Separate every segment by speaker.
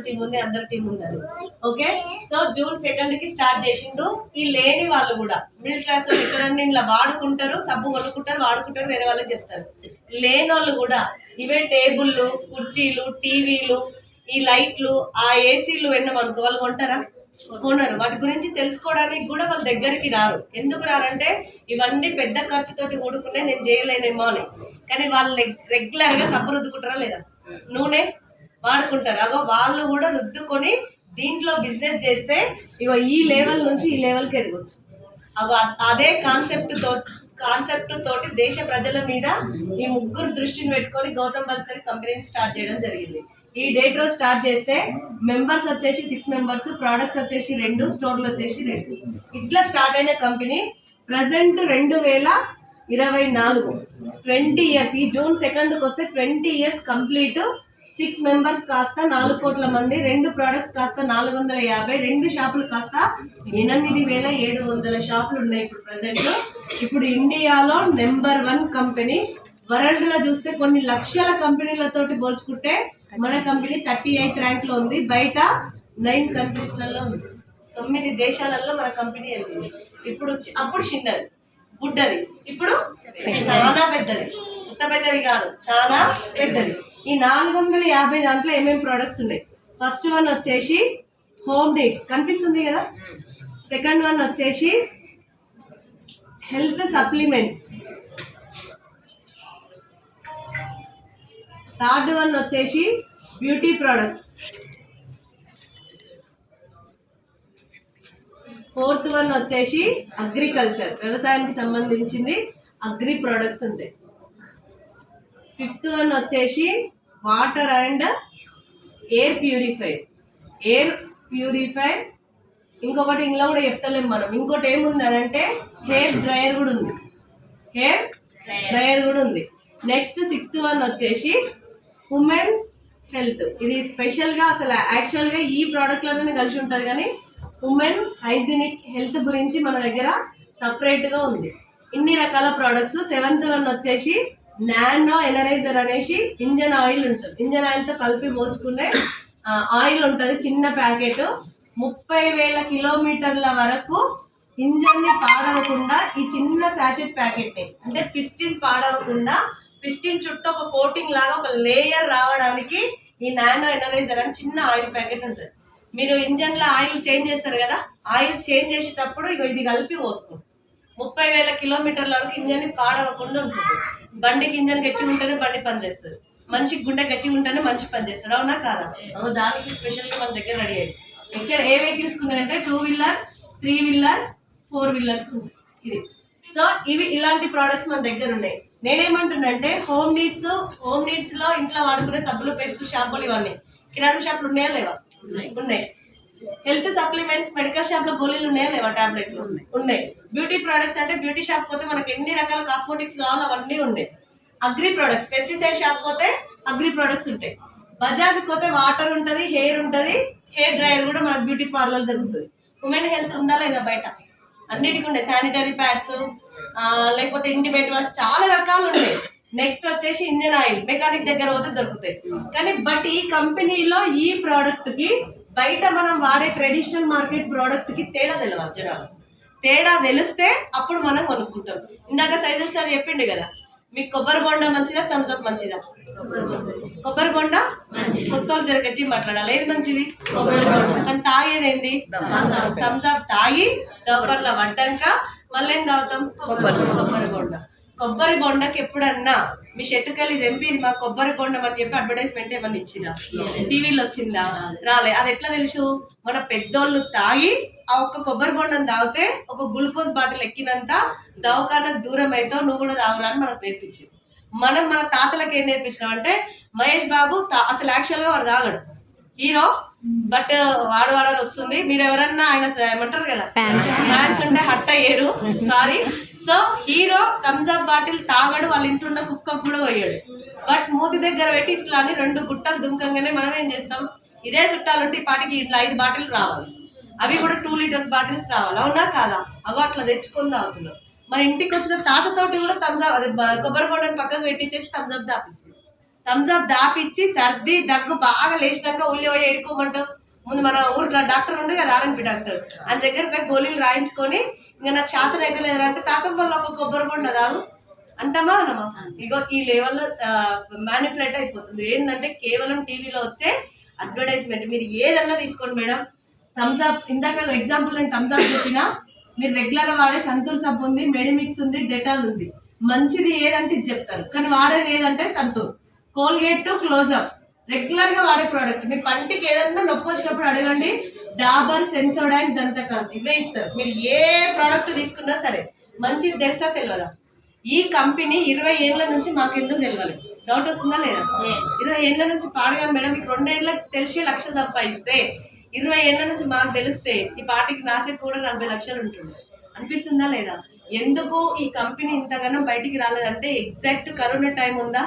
Speaker 1: Team ఉంది, అందరు team ఉన్నారు. ఓకే, సో June 2 కి స్టార్ట్ చేసిండ్రు. ఈ లేని వాళ్ళు కూడా మిడిల్ క్లాస్ ఎక్కడన్నా ఇలా వాడుకుంటారు, సబ్బు కొనుక్కుంటారు, వాడుకుంటారు, వేరే వాళ్ళకి చెప్తారు. లేని వాళ్ళు కూడా ఇవే టేబుల్లు, కుర్చీలు, టీవీలు, ఈ లైట్లు, ఆ ఏసీలు వెన్నమనుకో వాళ్ళు కొంటారా? కొనరు. వాటి గురించి తెలుసుకోవడానికి కూడా వాళ్ళ దగ్గరికి రారు. ఎందుకు రారంటే ఇవన్నీ పెద్ద ఖర్చుతోటి కూడుకునే, నేను చేయలేనేమో అని. కానీ వాళ్ళు రెగ్యులర్గా సబ్బు రుద్దుకుంటారా లేదా? నూనె వాడుకుంటారు. అగో వాళ్ళు కూడా రుద్దుకొని దీంట్లో బిజినెస్ చేస్తే ఇగో ఈ లెవెల్ నుంచి ఈ లెవెల్కి ఎదగొచ్చు. అగో అదే కాన్సెప్ట్ తోటి దేశ ప్రజల మీద ఈ ముగ్గురు దృష్టిని పెట్టుకొని గౌతమ్ బన్సరీ కంపెనీని స్టార్ట్ చేయడం జరిగింది. ఈ డేట్ రోజు స్టార్ట్ చేస్తే మెంబర్స్ వచ్చేసి 6 మెంబర్స్, ప్రోడక్ట్స్ వచ్చేసి 2, స్టోర్లు వచ్చేసి 2. ఇట్లా స్టార్ట్ అయిన కంపెనీ ప్రజెంట్ 2024 20 ఇయర్స్. ఈ June 2కి వస్తే 20 ఇయర్స్ కంప్లీట్. 6 మెంబర్స్ కాస్త 4 కోట్ల మంది, 2 ప్రోడక్ట్స్ కాస్త 450, 2 షాపులు కాస్త 8700 షాపులు ఉన్నాయి ఇప్పుడు ప్రజెంట్. ఇప్పుడు ఇండియాలో నెంబర్ 1 కంపెనీ. వరల్డ్ లో చూస్తే కొన్ని లక్షల కంపెనీలతోటి పోల్చుకుంటే మన కంపెనీ 38th ర్యాంక్ లో ఉంది. బయట 9 కంట్రీస్లలో ఉంది, 9 దేశాలలో మన కంపెనీ వెళ్తుంది. అప్పుడు చిన్నది, బుడ్డది, ఇప్పుడు చాలా పెద్దది. ఇంత పెద్దది కాదు, చాలా పెద్దది. ఈ 450 దాంట్లో ఏమేమి ప్రోడక్ట్స్ ఉన్నాయి? ఫస్ట్ వన్ వచ్చేసి హోమ్ నీడ్స్, కనిపిస్తుంది కదా. సెకండ్ వన్ వచ్చేసి హెల్త్ సప్లిమెంట్స్. థర్డ్ వన్ వచ్చేసి బ్యూటీ ప్రోడక్ట్స్. ఫోర్త్ వన్ వచ్చేసి అగ్రికల్చర్, వ్యవసాయానికి సంబంధించింది అగ్రి ప్రోడక్ట్స్ ఉంటాయి. ఫిఫ్త్ వన్ వచ్చేసి వాటర్ అండ్ ఎయిర్ ప్యూరిఫైర్. ఇంకొకటి ఇంట్లో కూడా చెప్తలేము మనం. ఇంకోటి ఏముంది అని అంటే హెయిర్ డ్రైయర్ కూడా ఉంది. నెక్స్ట్ 6th వన్ వచ్చేసి ఉమెన్ హెల్త్. ఇది స్పెషల్గా అసలు యాక్చువల్గా ఈ ప్రోడక్ట్లోనే కలిసి ఉంటుంది, కానీ ఉమెన్ హైజీనిక్ హెల్త్ గురించి మన దగ్గర సపరేట్గా ఉంది. ఇన్ని రకాల ప్రోడక్ట్స్. 7th వన్ వచ్చేసి నానో ఎనరైజర్ అనేసి ఇంజన్ ఆయిల్ ఉంటుంది. ఇంజన్ ఆయిల్తో కలిపి పోల్చుకునే ఆయిల్ ఉంటుంది, చిన్న ప్యాకెట్. 30,000 కిలోమీటర్ల వరకు ఇంజన్ని పాడవకుండా ఈ చిన్న సాచెట్ ప్యాకెట్ని, అంటే పిస్టిన్ పాడవకుండా పిస్టిన్ చుట్టూ ఒక కోటింగ్ లాగా ఒక లేయర్ రావడానికి ఈ నానో ఎనరైజర్ అని చిన్న ఆయిల్ ప్యాకెట్ ఉంటుంది. మీరు ఇంజన్లో ఆయిల్ చేంజ్ చేస్తారు కదా, ఆయిల్ చేంజ్ చేసేటప్పుడు ఇగో ఇది కలిపి పోసుకోండి. 30,000 కిలోమీటర్ల వరకు ఇంజన్ పాడవకుండా ఉంటుంది. బండికి ఇంజన్ గట్టిగా ఉంటేనే బండి పనిచేస్తుంది, మనిషికి గుండె గట్టిగా ఉంటేనే మనిషి పనిచేస్తాడు. అవునా కాదా? దానికి స్పెషల్గా మన దగ్గర రెడీ అయ్యింది. ఇక్కడ ఏ వెహికల్స్ ఉన్నాయంటే 2 వీలర్, 3 వీలర్, 4 వీలర్స్ ఇది. సో ఇవి ఇలాంటి ప్రోడక్ట్స్ మన దగ్గర ఉన్నాయి. నేనేమంటున్నానంటే హోమ్ నీడ్స్ లో ఇంట్లో వాడుకునే సబ్బులు, పేస్టులు, షాంపూలు ఇవన్నీ కిరాణా షాపులు ఉన్నాయా లేవా? ఉన్నాయి. హెల్త్ సప్లిమెంట్స్ మెడికల్ షాప్ లో గోళీలు ఉన్నాయా లేవా? టాబ్లెట్లు ఉన్నాయి. బ్యూటీ ప్రోడక్ట్స్ అంటే బ్యూటీ షాప్ పోతే మనకి ఎన్ని రకాల కాస్మెటిక్స్ కావాలో అవన్నీ ఉన్నాయి. అగ్రి ప్రోడక్ట్స్, పెస్టిసైడ్ షాప్ పోతే అగ్రి ప్రోడక్ట్స్ ఉంటాయి. బజాజ్ పోతే వాటర్ ఉంటుంది, హెయిర్ ఉంటుంది, హెయిర్ డ్రైయర్ కూడా మనకు బ్యూటీ పార్లర్ దొరుకుతుంది. ఉమెన్ హెల్త్ ఉందా లేదా? బయట అన్నిటికీ ఉన్నాయి. శానిటరీ ప్యాడ్స్, లేకపోతే ఇంటిమేట్ వాష్, చాలా రకాలు ఉన్నాయి. నెక్స్ట్ వచ్చేసి ఇంజన్ ఆయిల్ మెకానిక్ దగ్గర పోతే దొరుకుతాయి. కానీ బట్ ఈ కంపెనీలో ఈ ప్రోడక్ట్ కి బయట మనం వాడే ట్రెడిషనల్ మార్కెట్ ప్రోడక్ట్ కి తేడా తెలియాలి. జనాలు తేడా తెలిస్తే అప్పుడు మనం కొనుక్కుంటాం. ఇందాక సైదుల్ సార్ చెప్పిండు కదా, మీకు కొబ్బరి బొండా మంచిదా, థమ్స్ అప్ మంచిదా? కొబ్బరి బొండా కొత్త జరగట్టి మాట్లాడాలి. ఏది మంచిది? కానీ తాగేదేంది? థమ్స్ అప్ తాగి దోపర్లో పడ్డాక మళ్ళీ ఏం తాగుతాం? కొబ్బరి బొండా. కొబ్బరి బొండకి ఎప్పుడన్నా మీ షెట్టుకెళ్ళి తెంపి ఇది మా కొబ్బరి బొండం అని చెప్పి అడ్వర్టైజ్మెంట్ ఏమన్నా ఇచ్చినా? టీవీలో వచ్చిందా? రాలే. అది ఎట్లా తెలుసు? మన పెద్దోళ్ళు తాగి ఆ ఒక్క కొబ్బరి బొండం తాగితే ఒక గ్లూకోజ్ బాటిల్ ఎక్కినంత దవాఖానకు దూరం అవుతావు, నువ్వు కూడా తాగురా అని మనకు నేర్పించింది. మనం మన తాతలకు ఏం నేర్పించినాం అంటే మహేష్ బాబు అసలు యాక్చువల్గా వాడు తాగడు, హీరో, బట్ వాడని వస్తుంది. మీరు ఎవరన్నా ఆయన ఏమంటారు కదా ఫ్యాన్స్ ఉంటే హట్ అయ్యారు, sorry. So hero Thums Up bottle తాగడు, వాళ్ళ ఇంట్లో ఉన్న కుక్కకు కూడా పోయాడు. బట్ మూతి దగ్గర పెట్టి ఇట్లా అని 2 గుట్టలు దుంకంగానే మనం ఏం చేస్తాం? ఇదే చుట్టాలుంటే ఈ పాటికి ఇట్లా 5 బాటిల్ రావాలి, అవి కూడా 2 లీటర్స్ బాటిల్స్ రావాలి. అవునా కాదా? అవి అట్లా తెచ్చుకొని తాగుతున్నాం. మన ఇంటికి వచ్చిన తాతతోటి కూడా థమ్స్ అప్ కొబ్బరి బొండని పక్కకు పెట్టించేసి థమ్స్ అప్ తాపిస్తుంది. థమ్స్ అప్ దాపిచ్చి సర్ది దగ్గు బాగా లేచినాక ఊళ్ళో పోయి ఏడుకోమంటాం. ముందు మన ఊర్లో డాక్టర్ ఉండే కదా, ఆర్ఎంపీ డాక్టర్, ఆయన దగ్గర పోయి గోళీలు రాయించుకొని ఇంకా నాకు శాతం అయితే లేదంటే తాతం వల్ల ఒక కొబ్బరి బొండ రాదు అంటామా అనమా? ఇగో ఈ లెవెల్లో మ్యానిపులేట్ అయిపోతుంది. ఏంటంటే కేవలం టీవీలో వచ్చే అడ్వర్టైజ్మెంట్. మీరు ఏదన్నా తీసుకోండి మేడం, థమ్స్ అప్ ఇందాక ఎగ్జాంపుల్ నేను థమ్స్ అప్ చెప్పినా, మీరు రెగ్యులర్ వాడే సంతూర్ సబ్బు ఉంది, మెడిమిక్స్ ఉంది, డెటాల్ ఉంది. మంచిది ఏదంటే ఇది చెప్తారు, కానీ వాడేది ఏదంటే సంతూర్. కోల్గేట్ క్లోజ్అప్ రెగ్యులర్ గా వాడే ప్రోడక్ట్. మీ పంటికి ఏదన్నా నొప్పి వచ్చినప్పుడు అడగండి, డాబర్, సెన్సోడైన్, దంతకాంతి ఇవే ఇస్తారు. మీరు ఏ ప్రోడక్ట్ తీసుకున్నా సరే మంచిది తెలుసా తెలియదా? ఈ కంపెనీ 20 ఏళ్ల నుంచి మాకు ఎందుకు తెలియాలి? డౌట్ వస్తుందా లేదా? 20 ఏళ్ల నుంచి పాడగాను మేడం, మీకు 2 ఏళ్ళకి తెలిసి 1 లక్ష సంపాదిస్తే 20 ఏళ్ల నుంచి మాకు తెలిస్తే ఈ పార్టీకి నా చెక్ కూడా 40 లక్షలు ఉంటుంది. అనిపిస్తుందా లేదా? ఎందుకు ఈ కంపెనీ ఇంతగానో బయటికి రాలేదంటే ఎగ్జాక్ట్ కరోనా టైం ఉందా?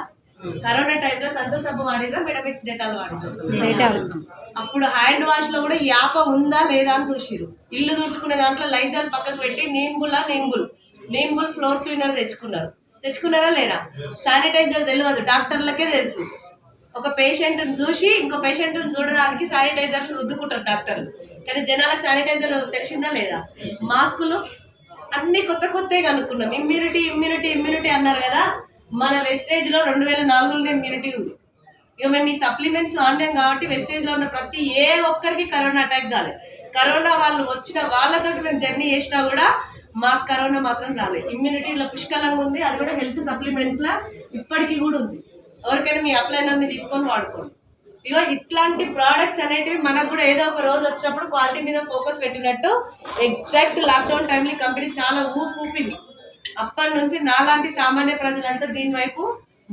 Speaker 1: కరోనా టైంలో సంతూర్ సబ్బు వాడినా, మెడమిక్స్ డెటాల్ వాడినా. అప్పుడు హ్యాండ్ వాష్ లో కూడా యాప ఉందా లేదా అని చూసిరు. ఇల్లు తుడుచుకునే దాంట్లో లైజాల్ పక్కకు పెట్టి నీంబుల్ ఫ్లోర్ క్లీనర్ తెచ్చుకున్నారా లేదా? శానిటైజర్ తెలియదు, డాక్టర్లకే తెలుసు. ఒక పేషెంట్ చూసి ఇంకో పేషెంట్ చూడడానికి శానిటైజర్ రుద్దుకుంటారు డాక్టర్లు, కానీ జనాలకు శానిటైజర్ తెలిసిందా లేదా? మాస్కులు అన్ని కొత్తగా కనుక్కున్నాం. ఇమ్యూనిటీ అన్నారు కదా, మన వెస్టేజ్ లో 2004లో ఇమ్యూనిటీ ఉంది. ఇక మేము ఈ సప్లిమెంట్స్ వాడినాం కాబట్టి వెస్టేజ్ లో ఉన్న ప్రతి ఏ ఒక్కరికి కరోనా అటాక్ కాలేదు. కరోనా వాళ్ళు వచ్చిన వాళ్ళతో మేము జర్నీ చేసినా కూడా మాకు కరోనా మాత్రం రాలేదు. ఇమ్యూనిటీలో పుష్కలంగా ఉంది, అది కూడా హెల్త్ సప్లిమెంట్స్ లా ఇప్పటికీ కూడా ఉంది. ఎవరికైనా మీ అప్లైన్ అన్ని తీసుకొని వాడుకోండి. ఇగో ఇట్లాంటి ప్రోడక్ట్స్ అనేటివి మనకు కూడా ఏదో ఒక రోజు వచ్చినప్పుడు క్వాలిటీ మీద ఫోకస్ పెట్టినట్టు ఎగ్జాక్ట్ లాక్డౌన్ టైంలో కంపెనీ చాలా ఊపింది. అప్పటి నుంచి నాలాంటి సామాన్య ప్రజలంతా దీని వైపు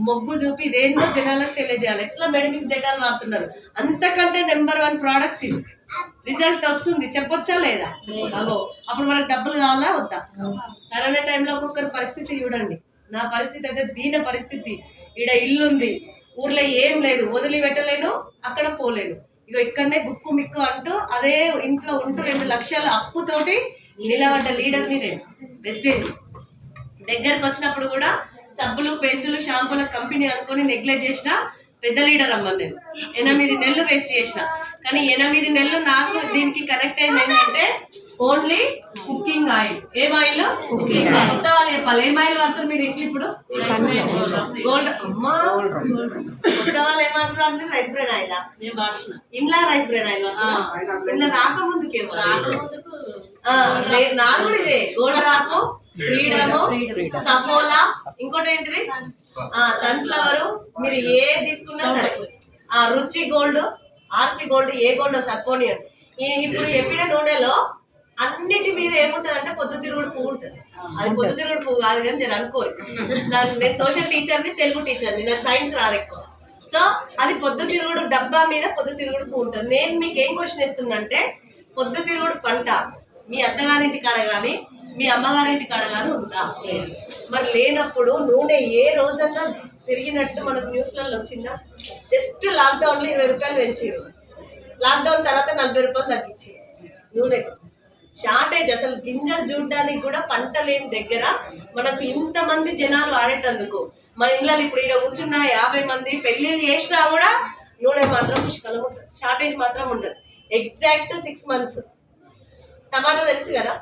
Speaker 1: మొగ్గు చూపి ఇదేందో జనాలకు తెలియజేయాలి. ఎట్లా మెడిమిక్స్ డెటాల్ వాడుతున్నారు, అంతకంటే నెంబర్ 1 ప్రోడక్ట్స్ ఇవి. రిజల్ట్ వస్తుంది, చెప్పొచ్చా లేదా? అగో అప్పుడు మనకు డబ్బులు కావాలా వద్దా? కరోనా టైంలో ఒక్కొక్కరి పరిస్థితి చూడండి. నా పరిస్థితి అయితే దీని పరిస్థితి. ఈడ ఇల్లుంది, ఊర్లో ఏం లేదు, వదిలి పెట్టలేను, అక్కడ పోలేను. ఇక ఇక్కడనే గుక్కు మిక్కు అంటూ అదే ఇంట్లో ఉంటూ 2 లక్షల అప్పుతోటి నిలబడ్డ లీడర్ని నేను. వెస్టేజ్ దగ్గరకు వచ్చినప్పుడు కూడా సబ్బులు, పేస్టులు, షాంపూల కంపెనీ అనుకొని నెగ్లెక్ట్ చేసిన పెద్ద లీడర్ అమ్మ నేను. 8 నెలలు వేస్ట్ చేసిన, కానీ 8 నెలలు నాకు దీనికి కనెక్ట్ అయింది ఏంటంటే ఓన్లీ కుకింగ్ ఆయిల్. ఏం ఆయిల్? Cooking oil. కొత్త వాళ్ళు చెప్పాలి, ఏం ఆయిల్ వాడుతారు మీరు ఇంట్లో ఇప్పుడు? గోల్డ్. అమ్మా కొత్త వాళ్ళు ఏమంటారు అంటే రైస్ బ్రెన్ ఆయిల్. ఇంట్లో రైస్ బ్రెన్ ఆయిల్ ఇంట్లో రాకముందుకేమో నాది కూడా ఇదే. గోల్డ్ రాకు, ఫ్రీడమ్, సఫోలా, ఇంకోటి ఏంటిది సన్ఫ్లవర్. మీరు ఏ తీసుకున్నా సరే రుచి గోల్డ్, ఆర్చి గోల్డ్, ఏ గోల్డ్ సర్పోనియన్. ఇప్పుడు చెప్పిన నూనెలో అన్నిటి మీద ఏముంటది అంటే పొద్దుతిరుగుడు పువ్వు ఉంటుంది. అది పొద్దుతిరుగుడు పువ్వు కాదు కానీ నేను అనుకోరు. నేను సోషల్ టీచర్ని, తెలుగు టీచర్ని, నాకు సైన్స్ రాదు ఎక్కువ. సో అది పొద్దుతిరుగుడు డబ్బా మీద పొద్దుతిరుగుడు పువ్వు ఉంటుంది. నేను మీకు ఏం క్వశ్చన్ ఇస్తుందంటే, పొద్దుతిరుగుడు పంట మీ అత్తగారింటి కాడ కానీ మీ అమ్మగారింటి కాడ కానీ ఉందా? మరి లేనప్పుడు నూనె ఏ రోజన్నా పెరిగినట్టు మనకు న్యూస్లలో వచ్చిందా? జస్ట్ లాక్డౌన్లో 20 రూపాయలు పెంచారు. లాక్డౌన్ తర్వాత 40 రూపాయలు తగ్గించారు. నూనె షార్టేజ్, అసలు గింజలు చూడడానికి కూడా పంట లేని దగ్గర మనకు ఇంతమంది జనాలు వాడేటందుకు మన ఇళ్ళలో ఇప్పుడు ఇక్కడ కూర్చున్న 50 మంది పెళ్ళిళ్ళు చేసినా కూడా నూనె మాత్రం పుష్కలం ఉంటుంది, షార్టేజ్ మాత్రం ఉండదు. Exact 6 months. టమాటో తెలుసు కదా,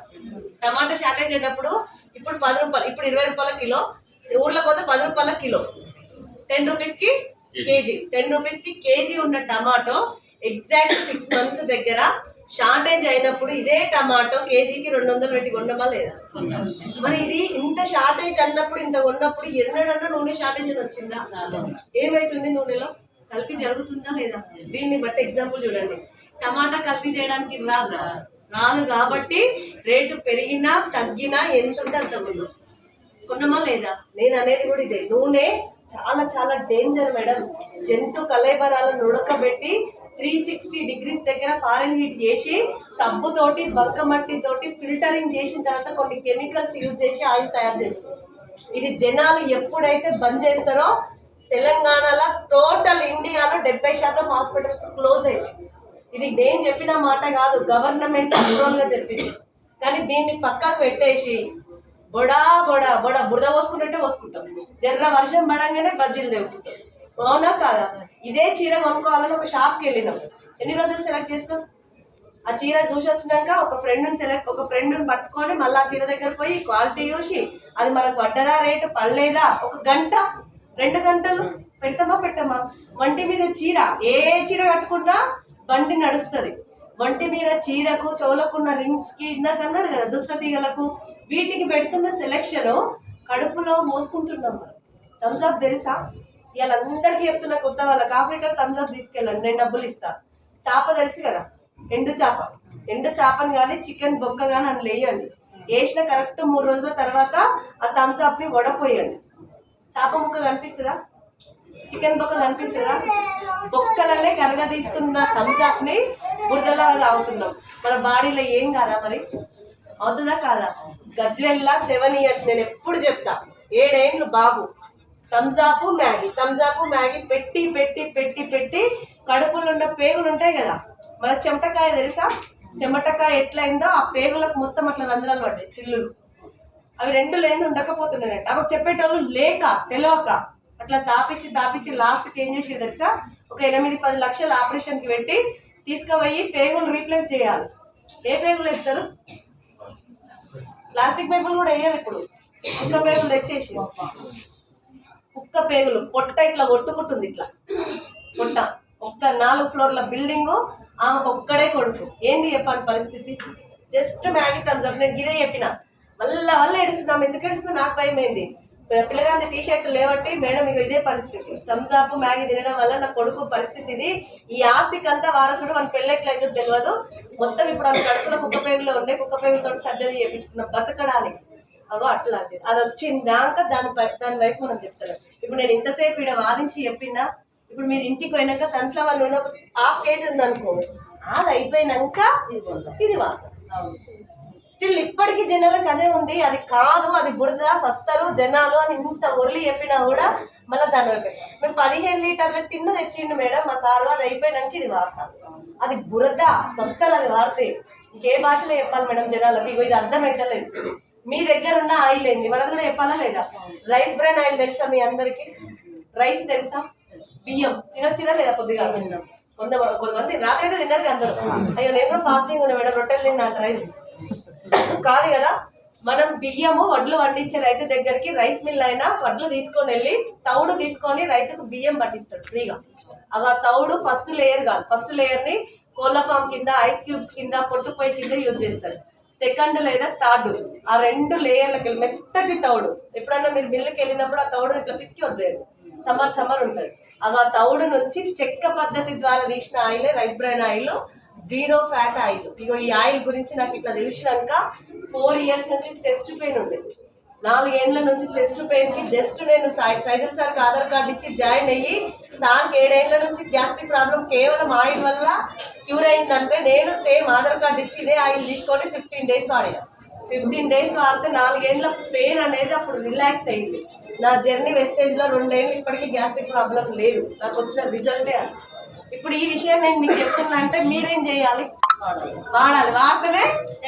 Speaker 1: టమాటో షార్టేజ్ అయినప్పుడు ఇప్పుడు 10 రూపాయలు, ఇప్పుడు 20 రూపాయల కిలో. ఊర్లో పోతే 10 రూపాయల కిలో, 10 రూపీస్కి కేజీ. 10 రూపీస్కి కేజీ ఉన్న టమాటో ఎగ్జాక్ట్ 6 months దగ్గర షార్టేజ్ అయినప్పుడు ఇదే టమాటో కేజీకి 200 పెట్టి కొనమా లేదా? మరి ఇది ఇంత షార్టేజ్ అన్నప్పుడు, ఇంత ఉన్నప్పుడు ఎన్నడన్నా నూనె షార్టేజ్ అని వచ్చిందా? ఏమైతుంది నూనెలో? కల్తీ జరుగుతుందా లేదా? దీన్ని బట్టి ఎగ్జాంపుల్ చూడండి. టమాటా కల్తీ చేయడానికి రాదు కాబట్టి రేటు పెరిగినా తగ్గినా ఎంత ఉంటే అంత కొన్నమా లేదా? నేను అనేది కూడా ఇదే. నూనె చాలా చాలా డేంజర్ మేడం. జంతు కలేబరాలను ఉడకబెట్టి 360 degrees దగ్గర ఫారెన్ హీట్ చేసి సబ్బుతోటి, బంకమట్టితోటి ఫిల్టరింగ్ చేసిన తర్వాత కొన్ని కెమికల్స్ యూజ్ చేసి ఆయిల్ తయారు చేస్తారు. ఇది జనాలు ఎప్పుడైతే బంద్ చేస్తారో తెలంగాణలో టోటల్ ఇండియాలో 70% హాస్పిటల్స్ క్లోజ్ అయింది. ఇది నేను చెప్పిన మాట కాదు, గవర్నమెంట్ అప్రూవల్గా చెప్పింది. కానీ దీన్ని పక్కకు పెట్టేసి బొడా బొడా బొడా బురద పోసుకున్నట్టే పోసుకుంటాం. జర్ర వర్షం పడంగానే బజ్జీలు తెగుకుంటాం. అవునా కాదా? ఇదే చీర కొనుక్కోవాలని ఒక షాప్కి వెళ్ళినాం, ఎన్ని రోజులు సెలెక్ట్ చేస్తాం? ఆ చీర చూసి వచ్చినాక ఒక ఫ్రెండ్ని పట్టుకొని మళ్ళీ ఆ చీర దగ్గర పోయి క్వాలిటీ చూసి అది మనకు పడ్డదా, రేటు పడలేదా, 1 గంట 2 గంటలు పెట్టమా? వంటి మీద చీర, ఏ చీర కట్టుకున్నా బండి నడుస్తుంది. వంటి మీద చీరకు, చెవులకున్న రింగ్స్కి, ఇందాక అన్నాడు కదా దుష్టతీగలకు, వీటికి పెడుతున్న సెలెక్షన్ కడుపులో మోసుకుంటున్నాం మనం. థమ్స్అప్ తెలుసా? ఇవాళ అందరికీ చెప్తున్నా, కొత్త వాళ్ళ ½ లీటర్ థమ్స్అప్ తీసుకెళ్ళండి, నేను డబ్బులు ఇస్తాను. చేప తెలుసు కదా, ఎండు చేపని కానీ చికెన్ బొక్క కానీ అని వేయండి, వేసిన కరెక్ట్ 3 రోజుల తర్వాత ఆ థమ్స్అప్ని వడపోయండి. చేప ముక్క కనిపిస్తుందా? చికెన్ బొక్క కనిపిస్తుందా? బొక్కలనే కరగా తీస్తున్న థమ్స్అప్ని బురదలా తాగుతున్నాం. మన బాడీలో ఏం కాదా మరి? అవుతుందా కాదా? గజ్వెల్లా 7 years, నేను ఎప్పుడు చెప్తా, 7 ఏళ్ళు బాబు థమ్స్అప్ మ్యాగీ పెట్టి పెట్టి పెట్టి పెట్టి కడుపులో ఉన్న పేగులు ఉంటాయి కదా, మనకు చెమటకాయ తెలుసా? చెమటకాయ ఎట్లయిందో ఆ పేగులకు మొత్తం అట్లా రంధ్రాలు పడ్డాయి, చిల్లులు. అవి 2 లేని ఉండకపోతున్నాయంట. అవి చెప్పేటోళ్ళు లేక తెలియక అట్లా తాపించి లాస్ట్కి ఏం చేసేది తెలుసా? ఒక 8-10 లక్షలు ఆపరేషన్కి పెట్టి తీసుకుపోయి పేగులు రీప్లేస్ చేయాలి. ఏ పేగులు వేస్తారు? ప్లాస్టిక్ పేగులు కూడా వేయాలి. ఇప్పుడు కుక్క పేగులు తెచ్చేసి, కుక్క పేగులు పొట్ట ఇట్లా కొట్టుకుంటుంది, ఇట్లా పొట్ట. 4 ఫ్లోర్ల బిల్డింగు, ఆమెకు ఒక్కడే కొడుకు. ఏంది చెప్పండి పరిస్థితి? Just Maggi Thums Up. నేను ఇదే చెప్పిన, వల్ల ఏడుస్తున్నాం. ఎందుకు ఏడుస్తున్నా నాకు భయం ఏంది, పిల్లగాంది టీ-షర్ట్ లేవట్టి మేడం ఇక ఇదే పరిస్థితి, థమ్స్అప్ మ్యాగీ తినడం వల్ల నా కొడుకు పరిస్థితి ఇది. ఈ ఆస్తికి అంతా వారసుడు, మన పెళ్ళెట్లయితే తెలియదు. మొత్తం ఇప్పుడు ఆమె కడుపులో కుక్క పేగులో ఉండే, కుక్క పేగులతో సర్జరీ చేయించుకున్న బతకడానికి. అగో అట్లాంటిది. అది వచ్చిందాక దాని వైపు మనం చెప్తారు. ఇప్పుడు నేను ఇంతసేపు ఇక్కడ వాదించి చెప్పినా, ఇప్పుడు మీరు ఇంటికి పోయినాక సన్ఫ్లవర్ నూనె ఒక ½ kg ఉందనుకో, అది అయిపోయినాక ఇది వాడతాం. స్టిల్ ఇప్పటికీ జనాలకు అదే ఉంది. అది కాదు, అది బురద, సస్తారు జనాలు అని ఇంత ఒర్లి చెప్పినా కూడా మళ్ళీ దాని వైపు మేము 15 లీటర్ల టిన్ను తెచ్చిండు మేడం మా సారు, అది అయిపోయినాక ఇది వాడతాం. అది బురద, సస్తారు, అది వాడితే ఇంకే భాషలో చెప్పాలి మేడం జనాలకు? ఇగో ఇది అర్థమైతలేదు. మీ దగ్గర ఉన్న ఆయిల్ ఏంది మనది కూడా చెప్పాలా లేదా? రైస్ బ్రాన్ ఆయిల్ తెలుసా మీ అందరికి? రైస్ తెలుసా? బియ్యం తినొచ్చినా లేదా? కొద్దిగా కొంతమంది రాత్రి అయితే తిన్నారు అందరూ. అయ్యో నేను కూడా ఫాస్టింగ్ ఉన్నా మేడం, రొట్టెలు తిన్నా అంటారు. కాదు కదా, మనం బియ్యము వడ్లు పండించే రైతు దగ్గరికి రైస్ మిల్ అయినా వడ్లు తీసుకొని వెళ్ళి తౌడు తీసుకొని రైతుకు బియ్యం పట్టిస్తాడు ఫ్రీగా. అవి ఆ తౌడు ఫస్ట్ లేయర్ కాదు, ఫస్ట్ లేయర్ని కోళ్ళ ఫామ్ కింద, ఐస్ క్యూబ్స్ కింద, పొట్టుపొయ్యి కింద యూజ్ చేస్తాడు. సెకండ్ లేదా థర్డ్, ఆ 2 లేయర్లకి వెళ్ళి మెత్తటి తౌడు. ఎప్పుడన్నా మీరు మిల్లుకి వెళ్ళినప్పుడు ఆ తౌడు ఇట్లా పిసికి వద్లేదు, సమ్మర్ ఉంటుంది. అవి ఆ తౌడు నుంచి చెక్క పద్ధతి ద్వారా తీసిన ఆయిలే rice bran oil, 0 fat oil. ఇగో ఈ ఆయిల్ గురించి నాకు ఇట్లా తెలిసినాక 4 years నుంచి చెస్ట్ పెయిన్ ఉండేది. 4 ఏళ్ల నుంచి చెస్ట్ పెయిన్కి జస్ట్ నేను సైదుల్ సార్కి ఆధార్ కార్డు ఇచ్చి జాయిన్ అయ్యి, సార్కి 7 ఏళ్ల నుంచి గ్యాస్ట్రిక్ ప్రాబ్లం కేవలం ఆయిల్ వల్ల క్యూర్ అయిందంటే, నేను సేమ్ ఆధార్ కార్డు ఇచ్చి ఇదే ఆయిల్ తీసుకొని 15 days వాడినా. 15 days వాడితే 4 ఏళ్ల పెయిన్ అనేది అప్పుడు రిలాక్స్ అయింది. నా జర్నీ వెస్టేజ్లో 2 ఏళ్ళు ఇప్పటికీ గ్యాస్ట్రిక్ ప్రాబ్లం లేదు. నాకు వచ్చిన రిజల్టే అది. ఇప్పుడు ఈ విషయం నేను మీకు చెప్తున్నా అంటే మీరేం చేయాలి? వాడాలి. వాడితేనే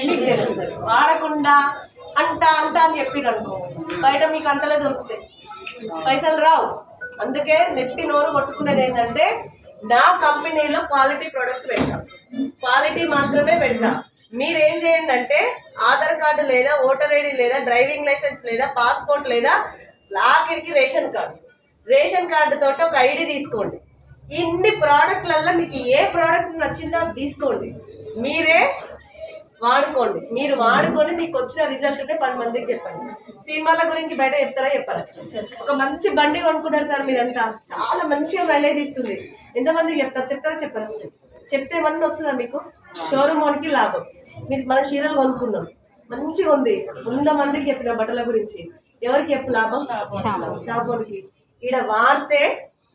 Speaker 1: మీకు తెలుస్తుంది. వాడకుండా అంట అని చెప్పిరు అనుకో, బయట మీకు అంటలే దొరుకుతాయి, పైసలు రావు. అందుకే నెత్తి నోరు కొట్టుకునేది ఏంటంటే, నా కంపెనీలో క్వాలిటీ ప్రొడక్ట్స్ పెడతాం, క్వాలిటీ మాత్రమే పెడతాం. మీరేం చేయండి అంటే, ఆధార్ కార్డు లేదా, ఓటర్ ఐడి లేదా, డ్రైవింగ్ లైసెన్స్ లేదా, పాస్పోర్ట్ లేదా, ఆఖరికి రేషన్ కార్డు తోటి ఒక ఐడి తీసుకోండి. ఇన్ని ప్రోడక్ట్లలో మీకు ఏ ప్రోడక్ట్ నచ్చిందో అది తీసుకోండి, మీరే వాడుకోండి. మీరు వాడుకొని మీకు వచ్చిన రిజల్ట్ 10 మందికి చెప్పండి. సినిమాల గురించి బయట చెప్తారా? చెప్పాలి. ఒక మంచి బండి కొనుక్కుంటారు సార్ మీరంతా, చాలా మంచిగా మైలేజ్ ఇస్తుంది, ఎంతమందికి చెప్తారా? చెప్పారా? చెప్తే ఏమన్నా వస్తుందా మీకు? షోరూమ్ ఓన్కి లాభం. మీరు మన చీరలు కొనుక్కున్నాం, మంచిగా ఉంది, 100 మందికి చెప్పిన బట్టల గురించి, ఎవరికి చెప్పు లాభం? షాపోన్కి. ఈడ వాడితే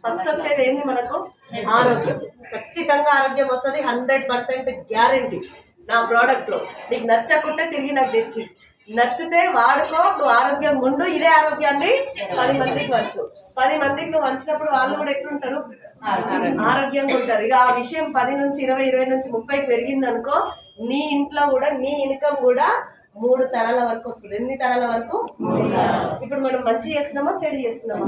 Speaker 1: ఫస్ట్ వచ్చేది ఏంది మనకు? ఆరోగ్యం. ఖచ్చితంగా ఆరోగ్యం వస్తుంది, 100% గ్యారంటీ. నా ప్రోడక్ట్లో నీకు నచ్చకుంటే తిరిగి నాకు తెచ్చి, నచ్చితే వాడుకో, నువ్వు ఆరోగ్యంగా ఉండు. ఇదే ఆరోగ్యాన్ని 10 మందికి వంచు. 10 మందికి నువ్వు వంచినప్పుడు వాళ్ళు కూడా ఎట్లుంటారు? ఆరోగ్యంగా ఉంటారు. ఇక ఆ విషయం 10 నుంచి 20, 20 నుంచి 30కి పెరిగింది అనుకో, నీ ఇంట్లో కూడా నీ ఇన్కమ్ కూడా 3 తరాల వరకు వస్తుంది. ఎన్ని తరాల వరకు? ఇప్పుడు మనం మంచి చేస్తున్నామా చెడు చేస్తున్నామా?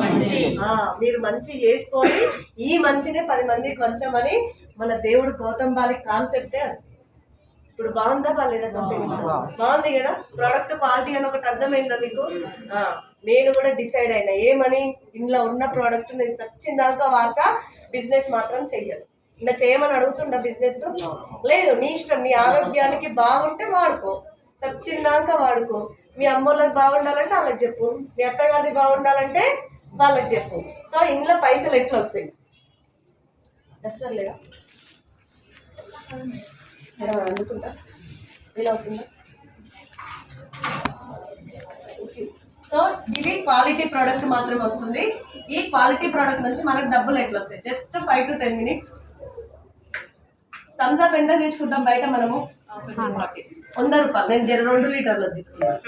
Speaker 1: మీరు మంచి చేసుకొని ఈ మంచిని 10 మందికి పంచమని మన దేవుడు గౌతమ్ బాలిక్ కాన్సెప్టే అది. ఇప్పుడు బాగుందా బాగాలేదా? కంపెనీ బాగుంది కదా. ప్రోడక్ట్ క్వాలిటీ అని ఒకటి అర్థమైందా మీకు? నేను కూడా డిసైడ్ అయినా ఏమని, ఇంట్లో ఉన్న ప్రోడక్ట్ నేను సచ్చిందాకా వాడతా, బిజినెస్ మాత్రం చెయ్యను. ఇలా చేయమని అడుగుతుండ బిజినెస్ లేదు, నీ ఇష్టం. నీ ఆరోగ్యానికి బాగుంటే వాడుకో, సచ్చిందాకా వాడుకో. మీ అమ్మోళ్ళకి బాగుండాలంటే వాళ్ళకి చెప్పు, మీ అత్తగారిది బాగుండాలంటే వాళ్ళకి చెప్పు. సో ఇంట్లో పైసలు ఎట్లా వస్తాయి? కష్టం లేదా? అందుకుంటా ఇలా అవుతుందా? సో ఇవి క్వాలిటీ ప్రోడక్ట్ మాత్రమే వస్తుంది. ఈ క్వాలిటీ ప్రోడక్ట్ నుంచి మనకు డబ్బులు ఎట్లా వస్తాయి? Just 5 to 10 minutes. Thums Up ఎంత తీసుకుంటాం బయట మనము? 100 రూపాయలు. నేను 2 లీటర్లు తీసుకున్నాను.